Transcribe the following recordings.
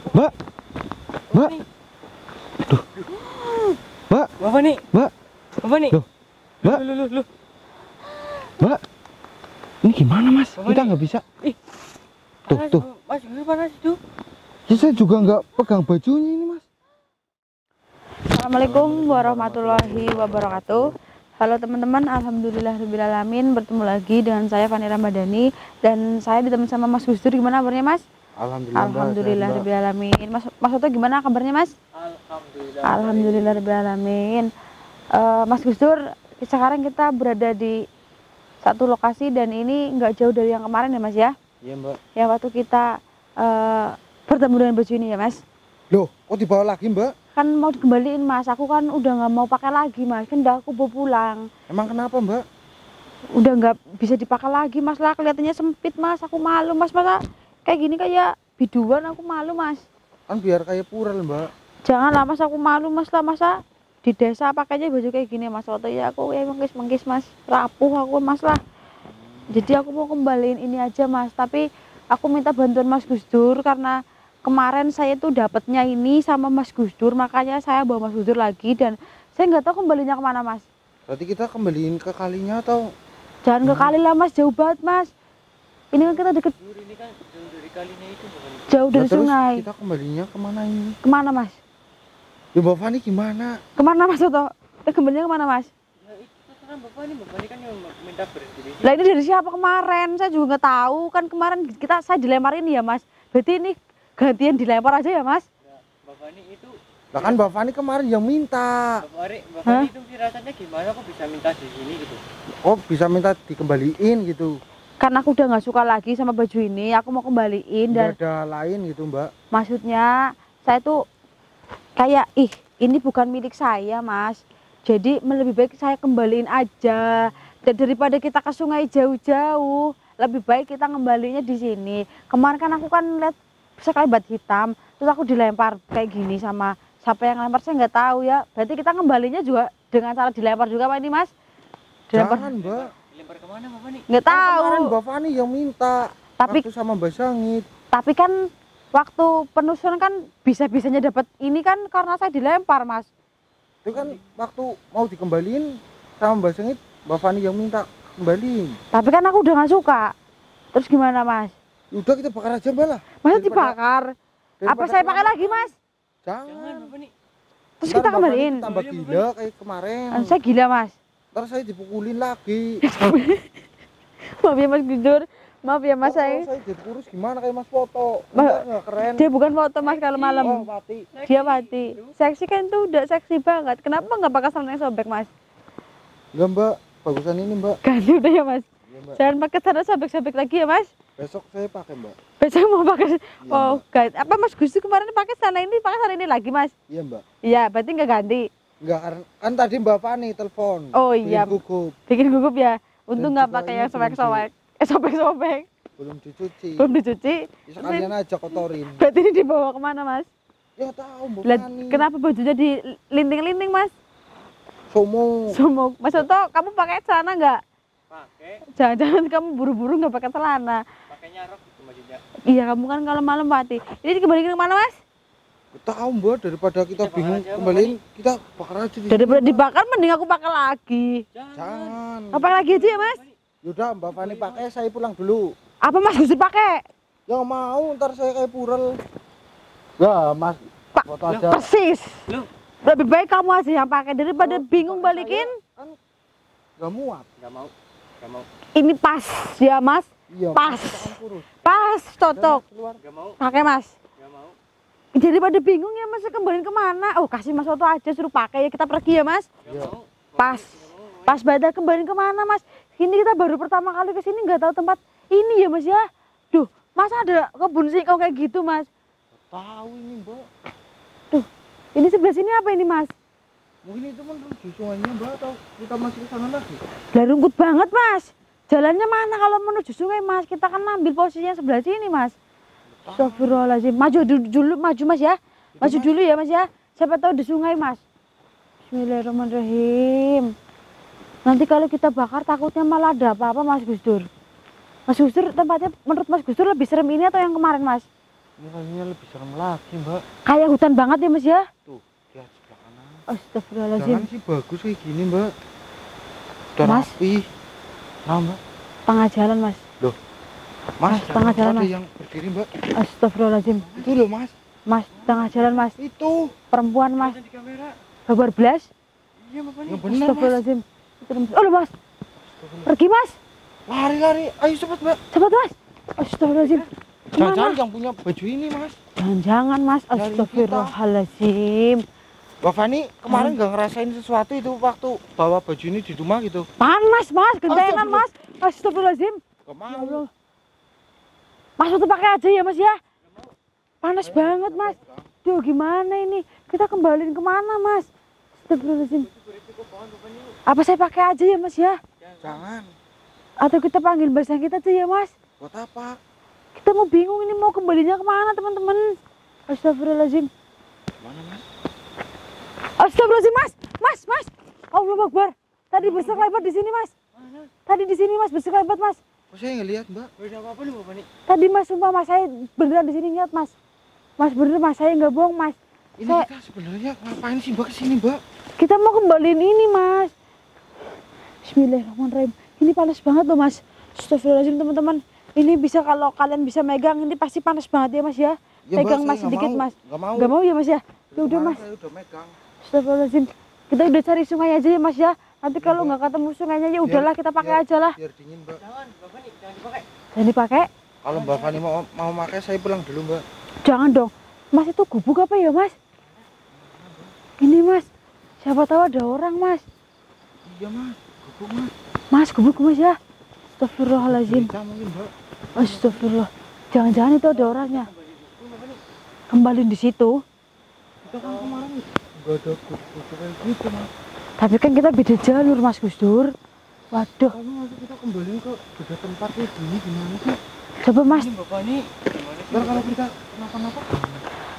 Mbak, Mbak, duh, Mbak, Bapak nih, Mbak, Bapak nih. Loh, Mbak. Loh. Mbak, ini gimana Mas? Bapak Kita nih. nggak bisa. Ih, Tuh, panas, tuh. Mas, ini panas itu. Ya, saya juga nggak pegang bajunya ini Mas. Assalamualaikum warahmatullahi wabarakatuh. Halo teman-teman, alhamdulillahirrahmanirrahim. Bertemu lagi dengan saya Fani Ramadhani. Dan saya ditemani sama Mas Gusdur. Gimana kabarnya Mas? Alhamdulillahirrahmanirrahim. Mas Oto gimana kabarnya Mas? Alhamdulillahirrahmanirrahim. Mas Gusdur, sekarang kita berada di satu lokasi dan ini nggak jauh dari yang kemarin ya Mas ya? Iya Mbak. Ya waktu kita bertemu dengan baju ini ya Mas? Loh, kok dibawa lagi Mbak? Kan mau dikembaliin Mas, aku kan udah nggak mau pakai lagi Mas, kan udah aku bawa pulang. Emang kenapa Mbak? Udah nggak bisa dipakai lagi Mas lah, kelihatannya sempit Mas, aku malu Mas, masa kayak gini kayak biduan, aku malu Mas. Kan biar kayak pural Mbak. Janganlah Mas, aku malu Mas lah, masa di desa pakainya baju kayak gini Mas. Waktu ya aku ya mengkis Mas, rapuh aku Mas lah. Jadi aku mau kembaliin ini aja Mas, tapi aku minta bantuan Mas Gusdur karena kemarin saya tuh dapatnya ini sama Mas Gusdur, makanya saya bawa Mas Gusdur lagi dan saya nggak tahu kembalinya kemana Mas. Berarti kita kembaliin ke kalinya atau? Jangan ke kali lah Mas, jauh banget Mas. Ini kan kita deket, Ini kan jauh dari kalinya itu, bukan? jauh dari Nah, terus sungai. kita kembalinya kemana ini? Kemana Mas? Ya Mbak Fani gimana? Kemana Mas Toto? Kita kembalinya kemana Mas? Ya itu terserah Bapak ini kan yang minta berhenti di sini. Lah ini dari siapa kemarin? Saya juga nggak tahu. Kan kemarin saya dilemparin ya Mas. Berarti ini gantian dilempar aja ya Mas? Nah, Bapak ini itu, Lah kan Mbak Fani kemarin yang minta. Bapak ini itu firasatnya gimana kok bisa minta di sini gitu? Oh bisa minta dikembaliin gitu. Karena aku udah nggak suka lagi sama baju ini, aku mau kembaliin dan Nggak ada lain gitu Mbak. maksudnya saya tuh kayak ini bukan milik saya Mas. Jadi lebih baik saya kembaliin aja. Dan daripada kita ke sungai jauh-jauh, lebih baik kita ngembalinya di sini. Kemarin kan aku kan lihat sekelebat hitam, terus aku dilempar kayak gini sama siapa yang lempar saya nggak tahu ya. Berarti kita ngembalinya juga dengan cara dilempar juga Pak ini Mas? Dilempar? Jangan Mbak. Dilempar kemana Bapak nih? Nggak Kan tahu. kemarin Mbak Fani yang minta. Tapi Waktu sama Mbak Sangit. tapi kan waktu penelusuran kan bisa-bisanya dapat ini kan karena saya dilempar Mas. Itu kan waktu mau dikembaliin sama Mbak Sangit, Mbak Fani yang minta kembaliin. Tapi kan aku udah nggak suka. Terus gimana Mas? Udah kita bakar aja Mbak lah. Masa Daripada- dibakar? Apa daripada saya pakai kelamaan. lagi Mas? Jangan Jangan. Bapak nih. Terus Ntar kita Mbak Fani kembaliin. tambah gila kayak kemarin. Saya gila Mas. Ntar saya dipukulin lagi. Maaf ya Mas Gusdur. Maaf ya Mas Kalau saya. saya dikurus gimana kayak Mas foto. Mas- Nggak keren. Dia bukan foto Mas kalau Oh malam. mati. Dia mati. Seksi kan tuh udah seksi banget. Kenapa nggak pakai celana yang sobek Mas? Enggak Mbak, bagusan ini Mbak. Ganti udah ya Mas. Iya Mbak. Jangan pakai celana sobek-sobek lagi ya Mas. Besok saya pakai Mbak. Besok mau pakai. Iya, Oh, Mbak. guys. Apa Mas Gusdur kemarin pakai celana ini lagi Mas? Iya Mbak. Iya, berarti nggak ganti. Enggak karena kan tadi Mbak Fani telepon. Oh, iya. Bikin gugup, Bikin gugup ya. Untung Dan nggak juga pakai ini yang belum sobek-sobek. Sobek-sobek. belum dicuci. Belum dicuci. Ya, sekalian aja kotorin. Berarti ini dibawa kemana Mas? Ya tahu Mbak Lah, Fani. kenapa bajunya dilinting-linting Mas? Somo. Sumuk. Mas Oto, kamu pakai celana nggak? Pakai, Jangan-jangan kamu buru-buru nggak pakai celana. pakainya rok gitu maksudnya. Iya, kamu kan kalau malam mati. Ini dikembalikan kemana Mas? Tahu Mbak daripada kita Kita bakar bingung aja, Mbak kembaliin, kita bakar aja di sini, Daripada Mbak. dibakar, mending aku pakai lagi. Jangan. Apa lagi aja ya Mas? Yaudah Mbak Fani pakai, saya pulang dulu. Apa Mas Gusdur pakai? Ya mau ntar saya kayak pural. Ya Mas, Pak, foto aja. Persis. Loh, Lebih baik kamu aja yang pakai daripada Oh, bingung pakai balikin. saya Kan nggak muat. nggak mau. Nggak mau. Ini pas ya Mas. Iya. Pas. kita kan kurus. Pas, cocok. Udah, keluar. Nggak mau. Pakai Mas. Nggak mau. Jadi pada bingung ya Mas, kembaliin kemana? Oh kasih Mas Oto aja suruh pakai ya, kita pergi ya Mas. Nggak Iya. mau. Pas, pas badan kembaliin kemana Mas? Ini kita baru pertama kali ke sini nggak tahu tempat ini ya Mas ya. Duh, masa ada kebun singkong kayak gitu Mas? Tahu ini Mbak. Ini sebelah sini apa ini Mas? Mungkin itu menuju sungainya Mbak atau kita masih ke sana lagi? Lah rumput banget Mas. Jalannya mana kalau menuju sungai Mas? Kita kan ambil posisinya sebelah sini Mas. Astagfirullahaladzim. Maju dulu, maju Mas ya. Maju dulu ya Mas ya. Siapa tahu di sungai Mas. Bismillahirrahmanirrahim. Nanti kalau kita bakar takutnya malah ada apa-apa Mas Gusdur. Mas Gusdur tempatnya menurut Mas Gusdur lebih serem ini atau yang kemarin Mas? Ini kayaknya lebih serem lagi, Mbak. Kayak hutan banget ya Mas ya. Tuh, lihat sebelah kanan. Astagfirullahaladzim. Jalan sih bagus kayak gini, Mbak. Udah Mas. rapi. Nah, Mbak. Tengah jalan Mas. Mas, tengah jalan, ada Mas. yang berdiri, Mbak. Astagfirullahaladzim. Itu loh, Mas. Mas, tengah jalan Mas. Itu. Perempuan Mas. Di kamera. Babar belas. Iya Bapak Ya nih. benar, Mas. Astagfirullahaladzim. Oh loh Mas. Pergi Mas. Lari. Ayo cepat, Mbak. Cepat Mas. Astagfirullahaladzim. Jangan-jangan Kemana? yang punya baju ini, Mas. Jangan Mas. Nyariin kita. Astagfirullahaladzim. Mbak Fani kemarin nggak ngerasain sesuatu itu waktu bawa baju ini di rumah gitu? Panas Mas. Gentengan Mas. Astagfirullahaladzim. Gak Ya mau. Allah. Mas waktu pakai aja ya Mas ya. Panas banget Mas. Duh gimana ini? Kita kembaliin kemana Mas? Astagfirullahaladzim. Apa saya pakai aja ya Mas ya? Jangan. Atau kita panggil Mbak Sangkit aja ya Mas? Buat apa? Kita mau bingung ini mau kembalinya kemana teman-teman? Astagfirullahaladzim. Mana, Mas? Astagfirullahaladzim Mas. Allahu Akbar. Tadi bersekelebat di sini Mas. Tadi di sini Mas bersekelebat Mas. Kok saya nggak lihat, Mbak? Udah apa nih Bapak nih? Tadi Mas sumpah Mas saya beneran di sini lihat Mas. Mas bener Mas saya nggak bohong Mas. Ini Saya- kita sebenarnya ngapain sih, Mbak, kesini, Mbak? Kita mau kembaliin ini Mas. Bismillahirrahmanirrahim. Ini panas banget loh Mas. Astagfirullahaladzim teman-teman. Ini bisa kalau kalian bisa megang ini pasti panas banget ya Mas ya. Ya, Mbak, Pegang saya Mas nggak sedikit mau. Mas. Nggak mau. Nggak mau ya Mas ya? Ya udah Kemarin Mas. Saya udah megang. Astagfirullahaladzim. Kita udah cari sungai aja ya Mas ya. Nanti kalau nggak ketemu sungainya ya udahlah kita pakai aja lah. Biar dingin, Mbak. Jangan Bapak nih, jangan dipakai. Jangan dipakai. Kalau Mbak Fani mau pakai, saya pulang dulu, Mbak. Jangan dong. Mas itu gubuk apa ya Mas? Ini Mas. Siapa tahu ada orang Mas. Iya, Mas. Gubuk, Mas. Mas gubuk Mas ya. Astagfirullahaladzim. Cerita mungkin, Mbak. Astagfirullah. Jangan-jangan itu ada orangnya. Kembaliin di situ. Kita kan kemarin nggak ada gubuk kayak gitu, Mas. Tapi kan kita beda jalur Mas Gus Dur. Waduh. Kamu masuk kita kembaliin ke beda tempat kayak gini gimana sih? Coba Mas. Ini Bapak nih. Gimana sih? Ntar kalau kita kenapa-napa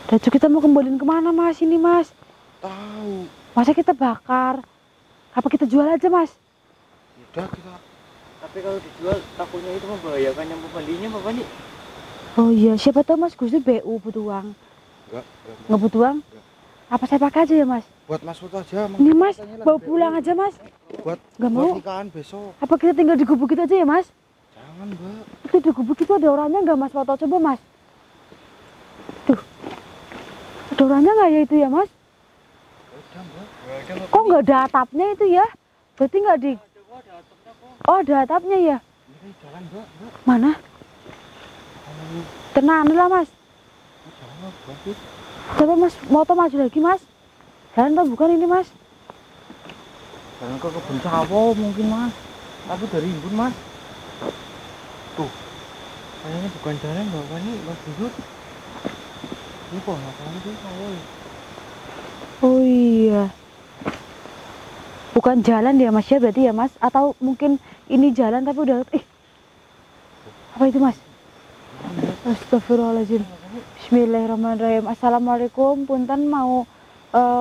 Dacu kita mau kembaliin kemana Mas ini Mas? tahu. Masa kita bakar? Apa kita jual aja Mas? Udah kita Tapi kalau dijual takutnya itu membahayakan yang pembelinya Bapak nih. Oh iya, siapa tahu Mas Gus Dur BU butuh uang. enggak. Nggak butuh uang? Apa saya pakai aja ya Mas? Buat Mas Foto aja. Ini Mas, katanya lagi bawa BU. pulang aja Mas. Buat Nggak buat mau? nikahan besok. Apa kita tinggal di gubuk itu aja ya Mas? Jangan, Mbak. Itu di gubuk itu ada orangnya nggak Mas foto coba Mas? Tuh, ada orangnya nggak ya itu ya Mas? Udah, Mbak. Nggak ada Bapak. Kok nggak ada atapnya itu ya? Berarti nggak di... Ada atapnya kok. Oh ada atapnya ya? Ini jalan, Mbak. Mbak. Mana? Kamu Tenang lah Mas. jangan, Mbak. Coba Mas, motor maju lagi Mas. Jalan atau bukan ini Mas? Jalan ke kebun sawo mungkin, Mas. Tapi dari rimbun, Mas. Tuh. Kayaknya bukan jalan, Mbak. Ini Mas Bujut. Ini kok ngapain sih sawo ya? Oh iya. Bukan jalan ya Mas ya berarti ya Mas? Atau mungkin ini jalan tapi udah... Apa itu Mas? Astagfirullahaladzim. Bismillahirrahmanirrahim. Assalamualaikum. Punten mau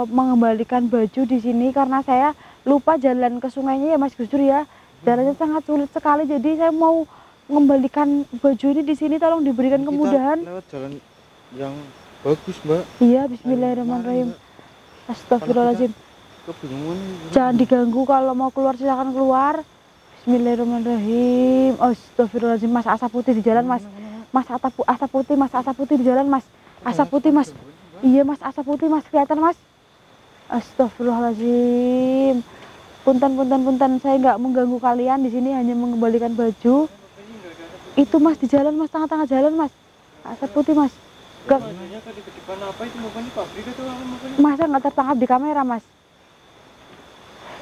mengembalikan baju di sini karena saya lupa jalan ke sungainya ya Mas Gus Dur ya. Jalannya sangat sulit sekali jadi saya mau mengembalikan baju ini di sini tolong diberikan Kita kemudahan. lewat jalan yang bagus, Mbak. Iya, bismillahirrahmanirrahim. Astagfirullahaladzim. Kebingungan. Jangan diganggu kalau mau keluar silakan keluar. Bismillahirrahmanirrahim. Astagfirullahaladzim. Mas asap putih di jalan Mas. Mas asap putih, Mas asap putih di jalan Mas. Asap putih Mas. Iya Mas asap putih Mas kelihatan Mas. Astagfirullahaladzim. Punten. Saya nggak mengganggu kalian di sini hanya mengembalikan baju. Itu Mas di jalan Mas tengah-tengah jalan Mas. Asap putih Mas. Gak, Sebenarnya tadi ke depan apa itu Bapak nih? Pabrik atau apa Bapak nih? masa nggak tertangkap di kamera Mas?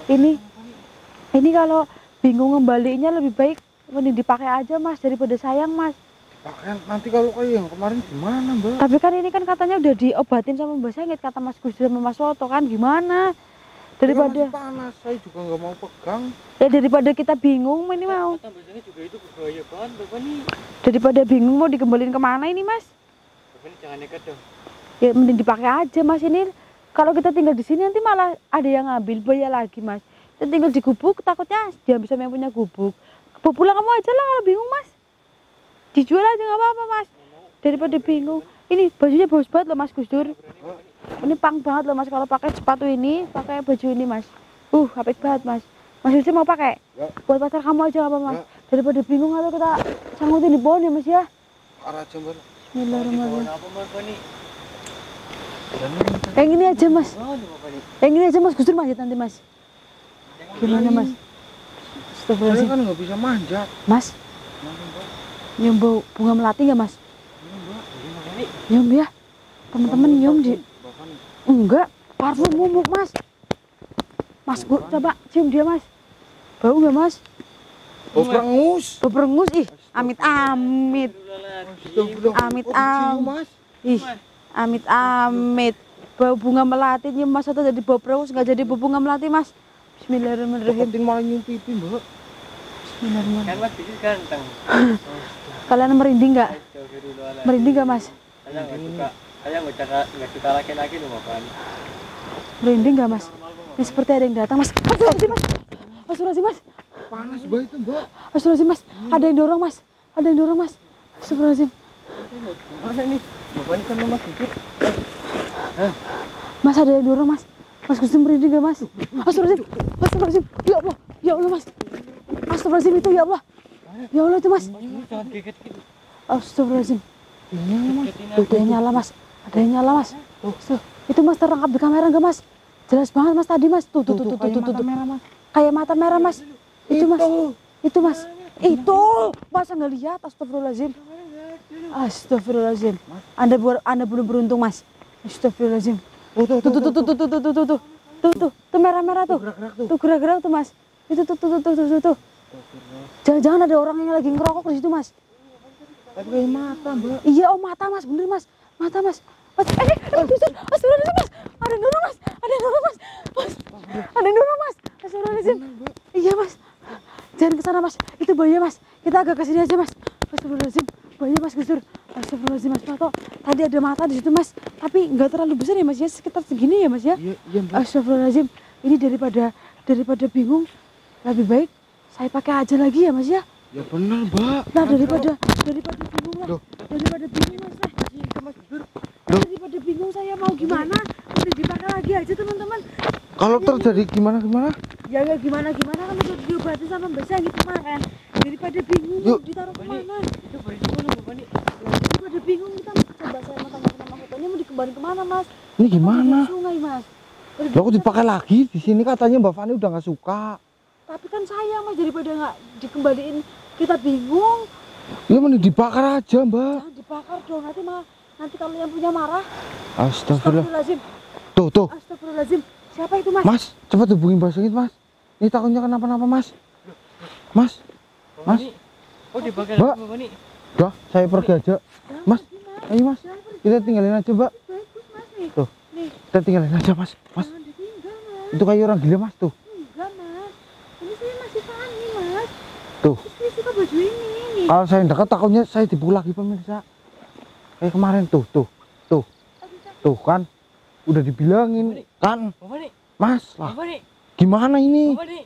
Ini kalau bingung ngembalinya lebih baik mending dipakai aja Mas daripada sayang Mas. Pakaian nanti kalau kayak yang kemarin gimana, Mbak? Tapi kan ini kan katanya udah diobatin sama Mbak Sengit kata Mas Gus Dur sama Mas Soto kan gimana? Kan Daripada masih panas, saya juga nggak mau pegang. ya daripada kita bingung ini mau. Tambahnya juga itu berbahaya banget Bapak nih. Daripada bingung mau dikembaliin kemana ini Mas? Bapak nih jangan nekat dong. Ya mending dipakai aja Mas ini. Kalau kita tinggal di sini nanti malah ada yang ngambil bayar lagi Mas. Kita tinggal di gubuk takutnya dia bisa yang punya gubuk. Bawa pulang kamu aja lah kalau bingung Mas. Dijual aja nggak apa-apa Mas. Daripada bingung. Ini bajunya bagus banget loh Mas Gus Dur. Ini pang banget loh Mas kalau pakai sepatu ini, pakai baju ini Mas. Apik banget Mas. Mas Yusuf mau pakai? Ya. Buat pacar kamu aja apa Mas? Ya. Daripada bingung atau kita sanggutin di pohon ya Mas ya. Arah jember. Bismillahirrahmanirrahim. Apa Bapak nih? Yang ini aja Mas. Oh, Bapak nih. Yang ini aja Mas Gus Dur manjat nanti Mas. Gimana Mas? Saya Astagfirullahaladzim. kan nggak bisa manjat. Mas, nyium bau bunga melati nggak Mas? Nyium ya. Teman-teman nyium di. Enggak, parfum mumuk Mas. Mas, gua coba cium dia Mas. Bau nggak Mas? Oh, perengus. Bau berengus ih. Amit-amit. Amit-amit. Mas. Ih, amit-amit. Bau bunga melati nyium Mas atau jadi bau berengus nggak jadi bau bunga melati Mas? Bismillahirrahmanirrahim. Penting malah nyium pipi, Mbak. Bismillahirrahmanirrahim. Kan Mas Bici ganteng. Kalian merinding nggak? Astagfirullahaladzim. Merinding nggak Mas? Saya nggak suka laki-laki loh Bapak nih. Merinding nggak Mas? Ini seperti ada yang datang Mas. Astagfirullahaladzim Mas. Astagfirullahaladzim Mas. Panas Mbak itu, Mbak. Astagfirullahaladzim Mas. Ada yang dorong Mas. Ada yang dorong Mas. Astagfirullahaladzim. Mana nih? Bapak ini kan Mas Bici. Mas ada yang dorong Mas. Mas Gus Dur merinding nggak Mas? Astagfirullahaladzim. Astagfirullahaladzim. Ya Allah. Ya Allah Mas. Astagfirullahaladzim itu ya Allah. Ya Allah itu Mas. Jangan geget gitu. Astagfirullahaladzim. Gegetin Tuh, ada yang nyala Mas. Ada yang nyala Mas. Tuh, itu Mas terangkap di kamera nggak Mas? Jelas banget Mas tadi Mas. Tuh. Kayak mata merah Mas. Itu Mas. Itu Mas. Itu. Masa nggak lihat? Astagfirullahaladzim. Astagfirullahaladzim. Anda belum beruntung Mas. Astagfirullahaladzim. Tuh merah-merah tuh. Tuh gerak-gerak tuh Mas. Itu tuh. Jangan-jangan ada orang yang lagi ngerokok di situ Mas. Tapi kayak mata, Mbak. Iya, oh mata Mas, bener Mas. Mata Mas. Astagfirullahaladzim Mas. Ada yang dorong Mas. Ada yang dorong Mas. Mas. Ada yang dorong Mas. Astagfirullahaladzim. Iya Mas. Jangan ke sana Mas. Itu bahaya Mas. Kita agak ke sini aja Mas. Astagfirullahaladzim. Bahaya Mas Gus Dur. Astagfirullahaladzim Mas Pato. Tadi ada mata di situ Mas. Tapi nggak terlalu besar ya Mas ya. Sekitar segini ya Mas ya. Iya, Mbak. Astagfirullahaladzim. Ini daripada bingung. Lebih baik saya pakai aja lagi ya Mas ya. Ya benar, Mbak. Nah daripada bingung lah. Loh. Daripada bingung Mas. Daripada bingung saya mau gimana? Udah dipakai lagi aja teman-teman. Kalau terjadi gimana? Ya gimana kan udah diobati sama Mbak saya gitu kemarin. Daripada bingung Yuk. ditaruh kemana? Itu berisiko loh Bapak nih. Daripada bingung kita coba saya matang-matang fotonya mau dikembalikan kemana Mas? Ini gimana? Ke sungai Mas. Lah kok dipakai lagi? Di sini katanya Mbak Fani udah nggak suka. Tapi kan sayang Mas daripada nggak dikembaliin kita bingung. Ya mending dibakar aja, Mbak. Jangan dibakar dong nanti kalau yang punya marah. Astagfirullah. Astagfirullahaladzim. Tuh. Astagfirullahaladzim. Siapa itu Mas? Mas, cepat hubungin Mbak Sengit, Mas. Ini takutnya kenapa-napa, Mas. Mas. Mas. Oh dipakai Mbak. lagi Bapak nih. Udah, saya pergi aja. Mas, ayo Mas. Kita tinggalin aja, Mbak. Bagus Mas nih. Tuh. Nih. Kita tinggalin aja, Mas. Mas, Jangan ditinggal Mas. itu kayak orang gila, Mas. Tuh. Enggak Mas. Ini saya masih Fani Mas. Tuh. Saya suka baju ini nih. Kalau saya dekat takutnya saya dipukul lagi, pemirsa. Kayak kemarin tuh. Tuh kan. Udah dibilangin kan, Bapak nih. Mas. Lah, Bapak nih. gimana ini? Bapak nih.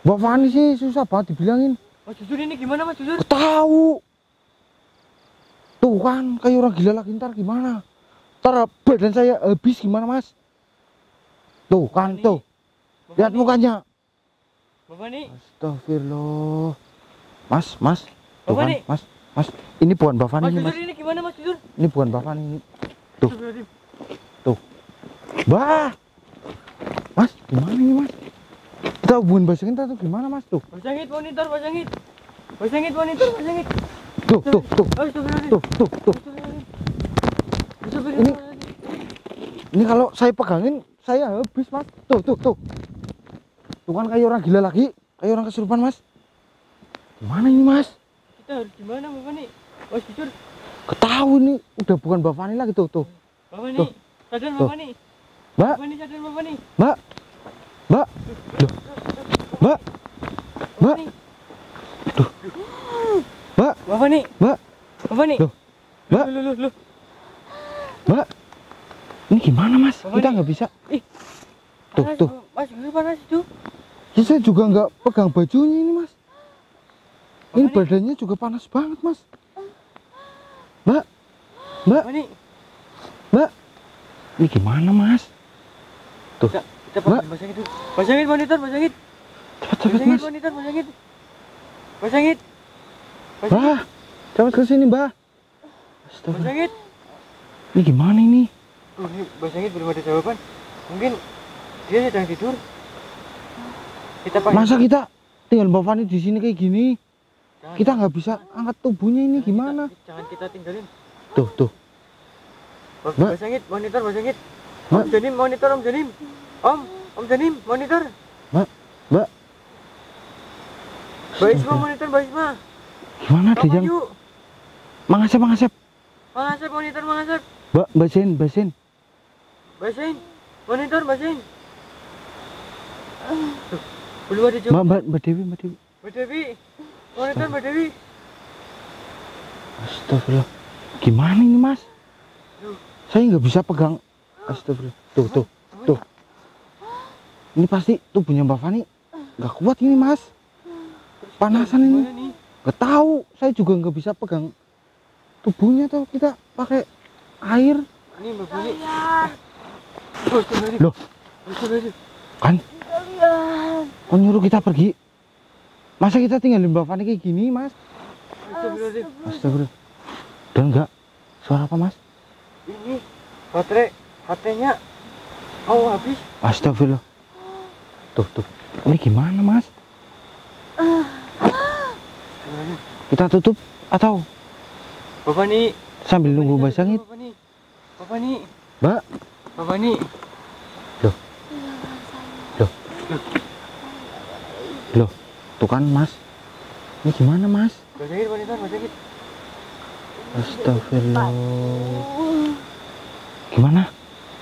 Mbak Fani sih susah banget dibilangin. Mas Jujur ini gimana Mas Jujur? Tahu. Tuh kan kayak orang gila lagi, ntar gimana? Ntar badan saya habis gimana, Mas? Tuh kan, Bapak tuh. nih. Lihat mukanya. Bapak nih. Astagfirullah. Mas. Tuh Bapak kan, nih. Mas. Ini bukan Mbak Fani Mas ini, Jujur Mas. ini gimana Mas Jujur? Ini bukan Mbak Fani ini. Tuh. Astagfirullahaladzim. Mbak. Mas, gimana ini, Mas? Kita hubungin Mbak Sengit atau gimana, Mas? Tuh. Mas Sengit monitor, Mas Sengit. Mas Sengit monitor, Mas Sengit. Tuh. Astagfirullahaladzim. Tuh. Astagfirullahaladzim. Ini kalau saya pegangin saya habis, Mas. Tuh. Tuh kan kayak orang gila lagi, kayak orang kesurupan, Mas. Gimana ini, Mas? Kita harus gimana Bapak nih? Mas Jujur. Ketahui nih, udah bukan Mbak Fani lagi tuh. Bapak Tuh. nih. Sadar Tuh. Bapak nih. Mbak, Bapak nih sadar Bapak nih. Mbak. Loh. Mbak. Bapak nih. Mbak. Bapak nih. Mbak. Bapak nih. Loh. Mbak. Loh. Mbak. Ini gimana, Mas? Bapak Kita nih. nggak bisa. Ih. Tuh, Panas, tuh. Mas Jujur panas itu. Ya, saya juga nggak pegang bajunya ini, Mas. Ini Bapak nih. badannya juga panas banget, Mas. Mbak. Mbak, Mbak nih. Mbak. Ini gimana, Mas? Tuh. Kita Mbak. pasangin dulu. Pasangin monitor, pasangin. Cepet, Pasangin Mas. monitor, pasangin. Pasangin. Mbak, cepet ke sini, Mbak. Astaga. Pasangin. Ini gimana ini? Tuh, ini pasangin belum ada jawaban. Mungkin dia sedang tidur. Kita panggil. Masa kita tinggal Mbak Fani di sini kayak gini? Jangan, Kita nggak bisa angkat tubuhnya ini gimana? Jangan kita tinggalin. Tuh. Mbak. Pasangin monitor, pasangin. Mbak. Om Janim, monitor Om Janim. Om Janim, monitor. Mbak. Mbak Isma, monitor Mbak Isma. Gimana dia Kapan yang yuk? mangasep? Mangasep, monitor mangasep. Mbak Sen. Basin, monitor basin. Tuh, belum ada jawaban. Mbak Dewi. Mbak Dewi, monitor Mbak Dewi. Astagfirullah. Gimana ini, Mas? Duh. Saya nggak bisa pegang. Astagfirullah. Tuh. Ini pasti tubuhnya Mbak Fani nggak kuat ini, Mas. Panasan ini. Gimana nih? Nggak tahu. Saya juga nggak bisa pegang tubuhnya tuh. Kita pakai air. Ini Mbak Fani. Loh, kan? Oh, nyuruh kita pergi. Masa kita tinggalin Mbak Fani kayak gini, Mas? Astagfirullah. Dan enggak. Suara apa, Mas? Ini baterai HP-nya mau habis. Astagfirullah. Tuh. Ini gimana, Mas? Kita tutup atau Bapak nih. sambil nunggu Mbak Sangit? Bapak nih. Mbak. Bapak nih. Loh. Tuh kan, Mas. Ini gimana, Mas? Basangit monitor, basangit. Astagfirullah. Gimana?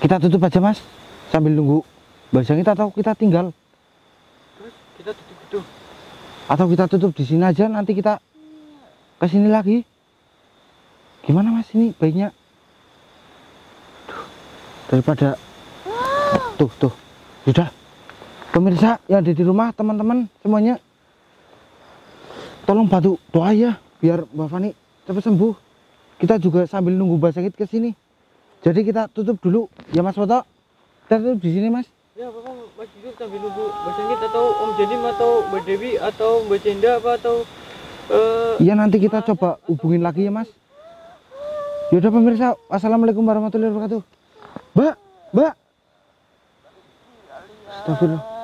Kita tutup aja, Mas. Sambil nunggu Mbak Sangit atau kita tinggal? Terus kita tutup itu. Atau kita tutup di sini aja, nanti kita ke sini lagi. Gimana, Mas, ini baiknya? Duh, daripada tuh. Sudah. Pemirsa yang ada di rumah, teman-teman semuanya, tolong bantu doa ya biar Mbak Fani cepat sembuh. Kita juga sambil nunggu Mbak Sangit ke sini. Jadi kita tutup dulu ya, Mas Foto. Kita tutup di sini, Mas. Ya, Bapak masih hidup sambil nunggu basangit atau Om Janim atau Mbak Dewi atau Mbak Cenda apa atau Iya, nanti kita coba hubungin lagi ya, Mas. Yaudah pemirsa, assalamualaikum warahmatullahi wabarakatuh. Mbak. Astagfirullah.